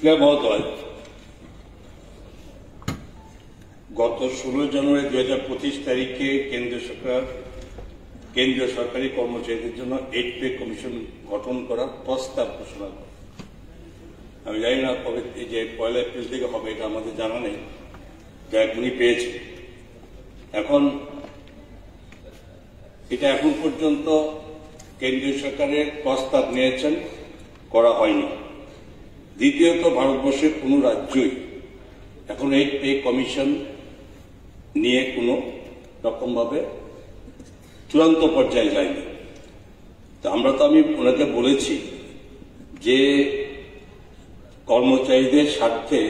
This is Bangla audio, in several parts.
স্পিকার মহোদয়, গত 16 জানুয়ারি 2025 তারিখে কেন্দ্রীয় সরকারি কর্মচারীদের জন্য 8 পে কমিশন গঠন করার প্রস্তাব ঘোষণা করে। আমি জানি না কবে এই যে 1 এপ্রিল থেকে হবে এটা আমাদের জানা নেই, যা এখনই পেয়েছি। এটা এখন পর্যন্ত কেন্দ্রীয় সরকারের প্রস্তাব নিয়েছেন, করা হয়নি। দ্বিতীয়ত, ভারতবর্ষের কোন রাজ্যই এখন 8 পে কমিশন নিয়ে কোনো রকমভাবে চূড়ান্ত পর্যায়ে যায়নি। তো আমি ওনাকে বলেছি যে কর্মচারীদের স্বার্থে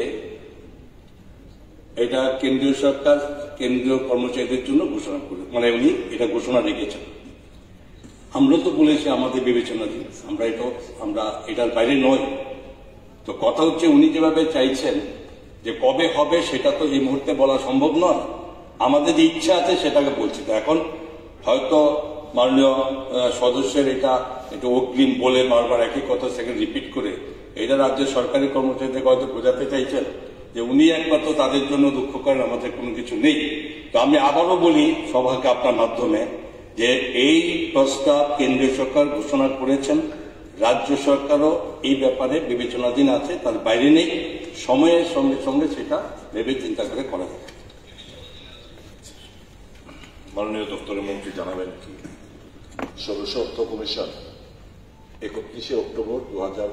এটা কেন্দ্রীয় সরকার কেন্দ্রীয় কর্মচারীদের জন্য ঘোষণা করে, উনি এটা ঘোষণা রেখেছেন। আমরা তো বলেছি আমাদের বিবেচনাধীন, আমরা এটার বাইরে নয়। তো কথা হচ্ছে উনি যেভাবে চাইছেন যে কবে হবে সেটা তো এই মুহূর্তে বলা সম্ভব নয়। আমাদের যে ইচ্ছা আছে সেটাকে বলছি। তো এখন হয়তো মাননীয় সদস্যের এটা অগ্রিম বলে বারবার একই কথা সেখানে রিপিট করে এটা রাজ্যের সরকারি কর্মচারীদের হয়তো বোঝাতে চাইছেন যে উনি একমাত্র তাদের জন্য দুঃখ করেন, আমাদের কোনো কিছু নেই। তো আমি আবারও বলি সভাকে আপনার মাধ্যমে যে এই প্রস্তাব কেন্দ্রীয় সরকার ঘোষণা করেছেন, রাজ্য সরকারও এই ব্যাপারে বিবেচনাধীন আছে, তার বাইরে নেই। সময়ের সঙ্গে সঙ্গে সেটা ভেবে চিন্তা করে করা যায়। মাননীয় দপ্তরের মন্ত্রী জানাবেন কি? সদস্য অর্থ কমিশন 31শে অক্টোবর 2025